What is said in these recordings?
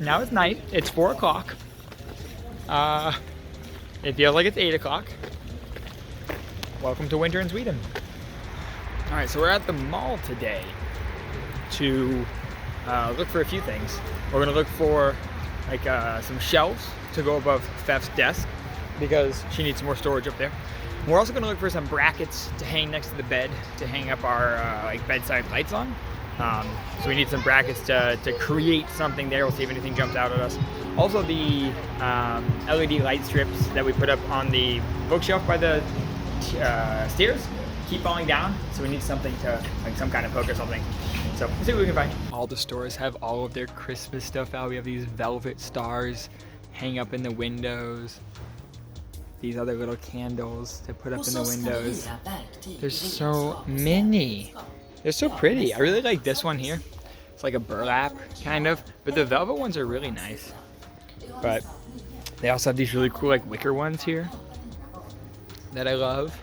Now it's night. It's 4 o'clock. It feels like it's 8 o'clock. Welcome to winter in Sweden. All right, so we're at the mall today to look for a few things. We're gonna look for like some shelves to go above Fef's desk because she needs some more storage up there. We're also gonna look for some brackets to hang next to the bed to hang up our like bedside lights on. So we need some brackets to create something there. We'll see if anything jumps out at us. Also the LED light strips that we put up on the bookshelf by the stairs keep falling down, so we need something to, like some kind of hook or something. So we'll see what we can find. All the stores have all of their Christmas stuff out. We have these velvet stars hang up in the windows. These other little candles to put up in the windows. There's so many. They're so pretty. I really like this one here. It's like a burlap kind of, but the velvet ones are really nice. But they also have these really cool like wicker ones here that I love.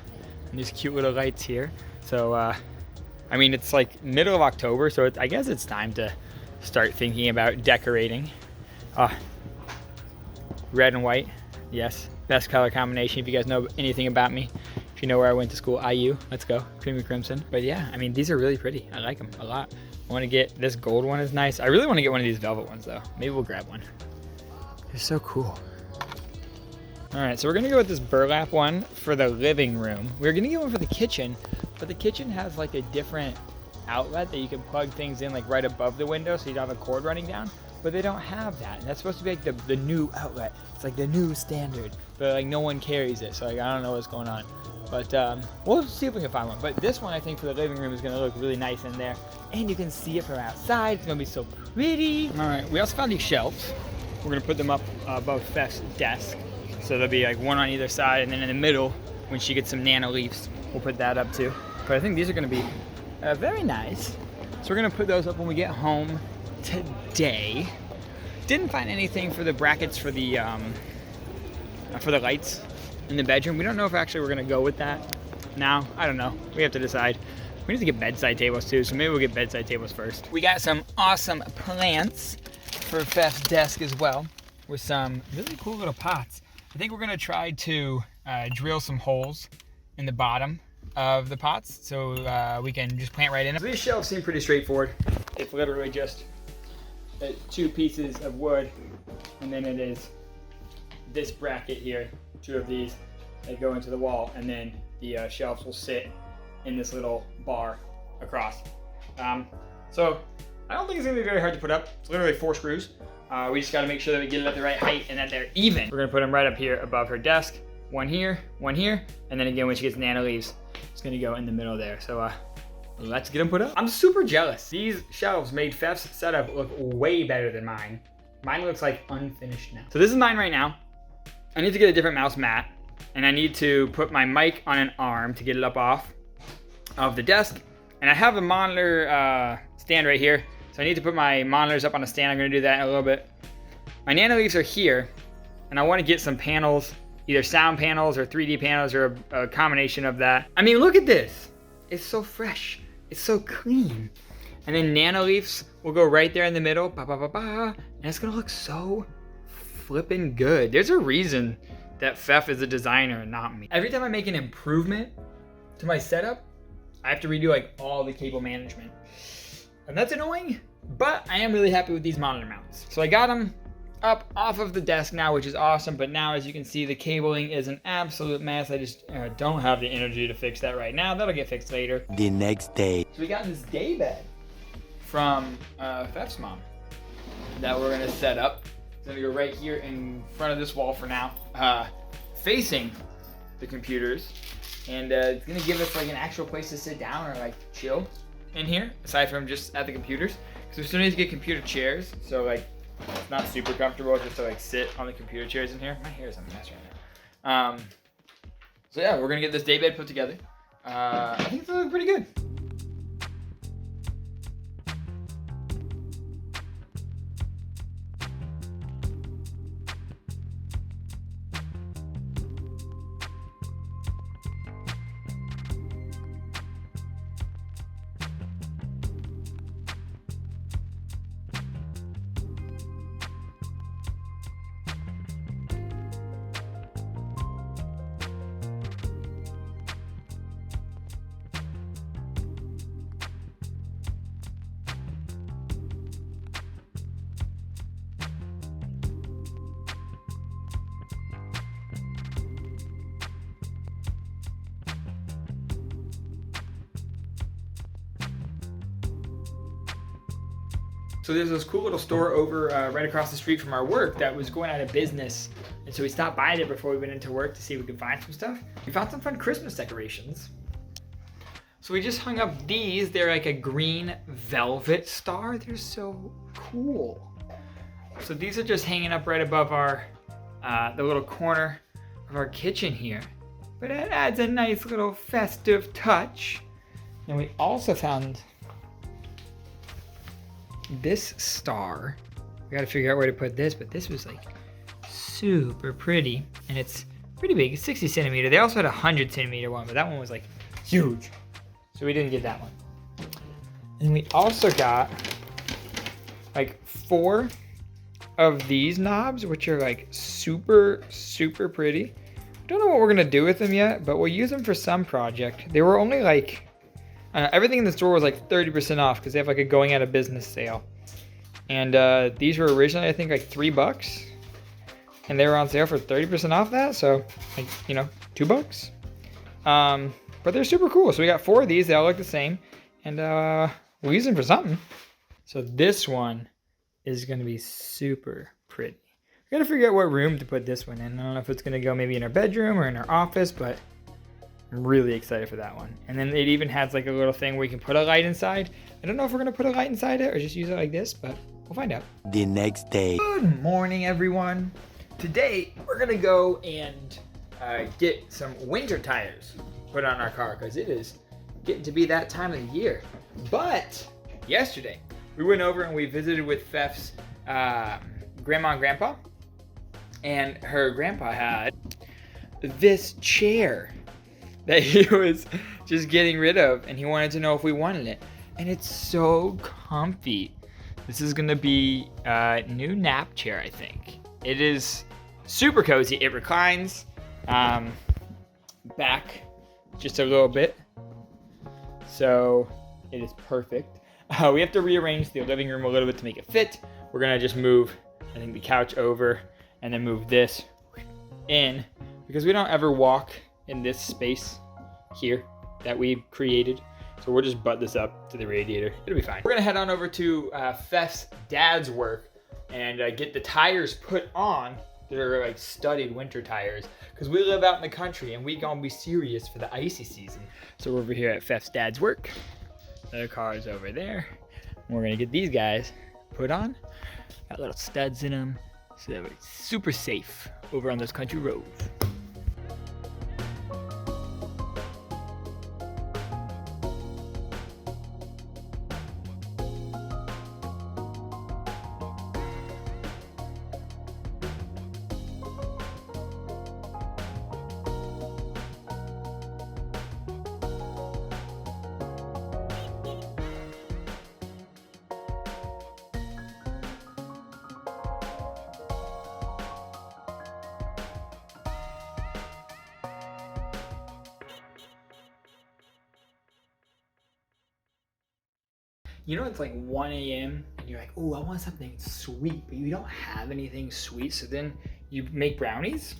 And these cute little lights here. So, I mean, it's like middle of October, so I guess it's time to start thinking about decorating. Red and white, yes, best color combination. If you guys know anything about me, if you know where I went to school, IU, let's go, creamy crimson. But yeah, I mean, these are really pretty. I like them a lot. I want to get, this gold one is nice. I really want to get one of these velvet ones though. Maybe we'll grab one. They're so cool. All right, so we're gonna go with this burlap one for the living room. We're gonna get one for the kitchen, but the kitchen has like a different outlet that you can plug things in like right above the window so you don't have a cord running down, but they don't have that. And that's supposed to be like the new outlet. It's like the new standard, but like no one carries it. So like, I don't know what's going on, but we'll see if we can find one. But this one I think for the living room is gonna look really nice in there. And you can see it from outside. It's gonna be so pretty. All right, we also found these shelves. We're gonna put them up above Fef's desk. So there'll be like one on either side, and then in the middle, when she gets some nano leaves, we'll put that up too. But I think these are gonna be very nice. So we're gonna put those up when we get home today. Didn't find anything for the brackets for the lights in the bedroom. We don't know if actually we're gonna go with that now. I don't know, we have to decide. We need to get bedside tables too, so maybe we'll get bedside tables first. We got some awesome plants for Fef's desk as well, with some really cool little pots. I think we're gonna try to drill some holes in the bottom of the pots so we can just plant right in them. So these shelves seem pretty straightforward. It's literally just 2 pieces of wood, and then it is this bracket here, 2 of these that go into the wall, and then the shelves will sit in this little bar across. So I don't think it's gonna be very hard to put up. It's literally 4 screws. We just gotta make sure that we get it at the right height and that they're even. We're gonna put them right up here above her desk. One here, and then again when she gets nano leaves, it's gonna go in the middle there. So let's get them put up. I'm super jealous. These shelves made Fef's setup look way better than mine. Mine looks like unfinished now. So this is mine right now. I need to get a different mouse mat, and I need to put my mic on an arm to get it up off of the desk. And I have a monitor stand right here. So I need to put my monitors up on a stand. I'm gonna do that in a little bit. My nano leaves are here, and I wanna get some panels, either sound panels or 3D panels or a combination of that. I mean, look at this. It's so fresh, it's so clean. And then nano leaves will go right there in the middle, and it's gonna look so flippin' good. There's a reason that Fef is a designer and not me. Every time I make an improvement to my setup, I have to redo like all the cable management. And that's annoying, but I am really happy with these monitor mounts. So I got them up off of the desk now, which is awesome. But now, as you can see, the cabling is an absolute mess. I just don't have the energy to fix that right now. That'll get fixed later. The next day. So we got this Daybed from Fef's mom that we're gonna set up. It's gonna go right here in front of this wall for now, facing the computers. And it's gonna give us like an actual place to sit down or like chill in here, aside from just at the computers. So we still need to get computer chairs. So like, it's not super comfortable just to like sit on the computer chairs in here. My hair is a mess right now. So yeah, we're gonna get this Daybed put together. I think it's looking pretty good. So there's this cool little store over right across the street from our work that was going out of business. And so we stopped by there before we went into work to see if we could find some stuff. We found some fun Christmas decorations. So we just hung up these. They're like a green velvet star. They're so cool. So these are just hanging up right above our, the little corner of our kitchen here. But it adds a nice little festive touch. And we also found this star. We gotta figure out where to put this, but this was like super pretty. And it's pretty big, it's 60 centimeter. They also had a 100 centimeter one, but that one was like huge. So we didn't get that one. And we also got like 4 of these knobs, which are like super, super pretty. Don't know what we're gonna do with them yet, but we'll use them for some project. They were only like, everything in the store was like 30% off because they have like a going out of business sale. And these were originally, I think, like $3. And they were on sale for 30% off that. So, like, you know, $2. But they're super cool. So we got 4 of these. They all look the same. And we'll use them for something. So this one is going to be super pretty. We got to figure out what room to put this one in. I don't know if it's going to go maybe in our bedroom or in our office, but I'm really excited for that one. And then it even has like a little thing where you can put a light inside. I don't know if we're gonna put a light inside it or just use it like this, but we'll find out. The next day. Good morning, everyone. Today, we're gonna go and get some winter tires put on our car because it is getting to be that time of the year. But yesterday, we went over and we visited with Fef's grandma and grandpa. And her grandpa had this chair that he was just getting rid of, and he wanted to know if we wanted it. And it's so comfy. This is gonna be a new nap chair, I think. It is super cozy. It reclines back just a little bit, so it is perfect. We have to rearrange the living room a little bit to make it fit. We're gonna just move, I think, the couch over and then move this in because we don't ever walk in this space here that we've created. So we'll just butt this up to the radiator. It'll be fine. We're gonna head on over to Fef's dad's work and get the tires put on. They're like studded winter tires because we live out in the country and we gonna be serious for the icy season. So we're over here at Fef's dad's work. The car is over there. We're gonna get these guys put on. Got little studs in them so that we're super safe over on those country roads. You know, it's like 1 a.m. and you're like, oh, I want something sweet, but you don't have anything sweet. So then you make brownies.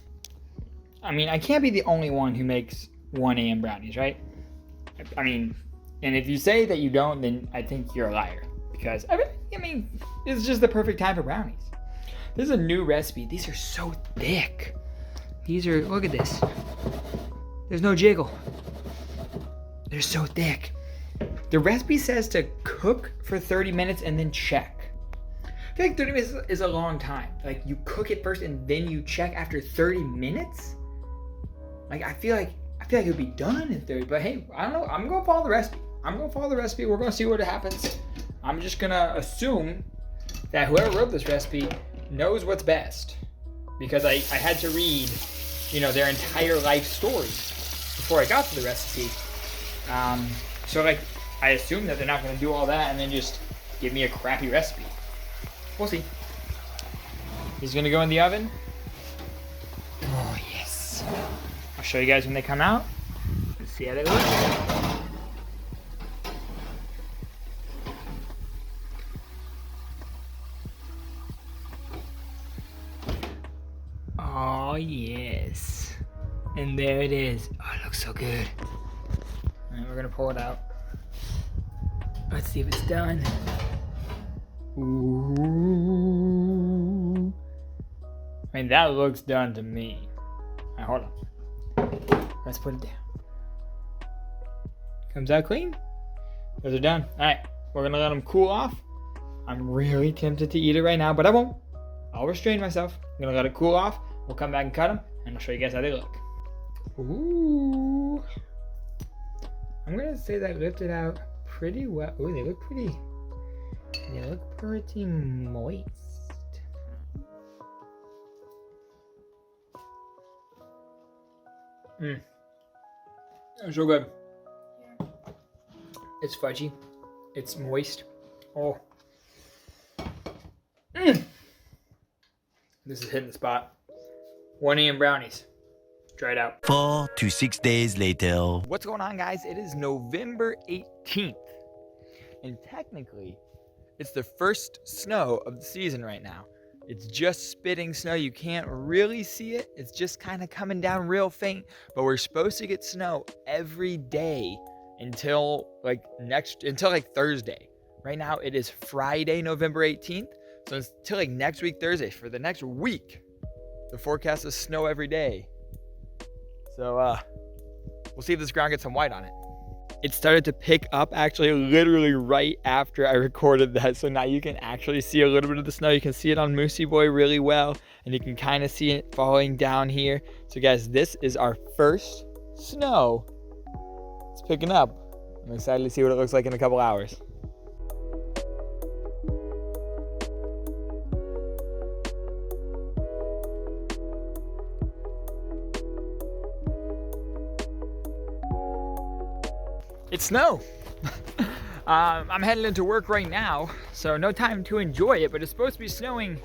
I mean, I can't be the only one who makes 1 a.m. brownies, right? I mean, and if you say that you don't, then I think you're a liar. Because, I mean, it's just the perfect time for brownies. This is a new recipe. These are so thick. These are, look at this. There's no jiggle. They're so thick. The recipe says to cook for 30 minutes and then check. I feel like 30 minutes is a long time. Like, you cook it first and then you check after 30 minutes? Like, I feel like it would be done in 30, but hey, I don't know. I'm gonna follow the recipe. We're gonna see what happens. I'm just gonna assume that whoever wrote this recipe knows what's best. Because I had to read, you know, their entire life stories before I got to the recipe. So like, I assume that they're not gonna do all that and then just give me a crappy recipe. We'll see. He's gonna go in the oven. Oh yes. I'll show you guys when they come out. Let's see how they look. Oh yes. And there it is. Oh, it looks so good. And we're gonna pull it out. Let's see if it's done. Ooh. I mean, that looks done to me. All right, hold on. Let's put it down. Comes out clean. Those are done. All right, we're gonna let them cool off. I'm really tempted to eat it right now, but I won't. I'll restrain myself. I'm gonna let it cool off. We'll come back and cut them, and I'll show you guys how they look. Ooh. I'm gonna say that lifted out pretty well. Ooh, they look pretty moist. It's so good. Yeah. It's fudgy. It's moist. Oh. This is hitting the spot. 1 a.m. brownies. Dried out. 4 to 6 days later. What's going on, guys? It is November 18th. And technically, it's the first snow of the season right now. It's just spitting snow. You can't really see it. It's just kind of coming down real faint. But we're supposed to get snow every day until Thursday. Right now, it is Friday, November 18th. So it's until next week, Thursday. For the next week, the forecast is snow every day. So we'll see if this ground gets some white on it. It started to pick up actually literally right after I recorded that. So now you can actually see a little bit of the snow. You can see it on Moosey Boy really well. And you can kind of see it falling down here. So guys, this is our first snow. It's picking up. I'm excited to see what it looks like in a couple hours. It's snow. I'm heading into work right now, so no time to enjoy it, but it's supposed to be snowing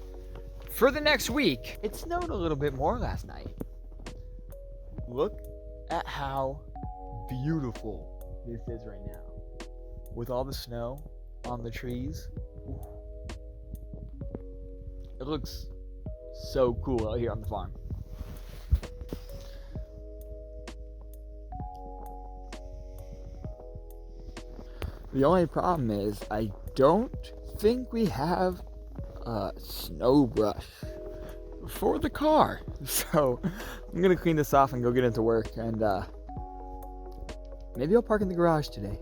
for the next week. It snowed a little bit more last night. Look at how beautiful this is right now. With all the snow on the trees. It looks so cool out here on the farm. The only problem is I don't think we have a snow brush for the car. So I'm gonna clean this off and go get into work, and maybe I'll park in the garage today.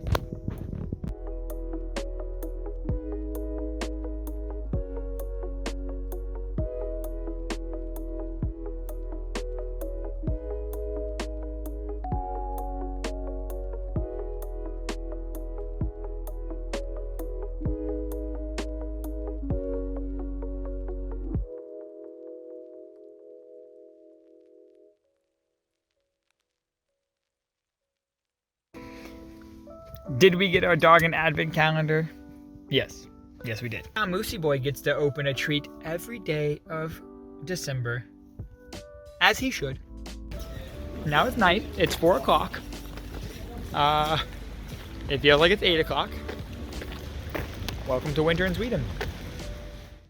Did we get our dog an advent calendar? Yes. Yes, we did. Now, Moosey Boy gets to open a treat every day of December, as he should. Now it's night. It's 4 o'clock. It feels like it's 8 o'clock. Welcome to winter in Sweden.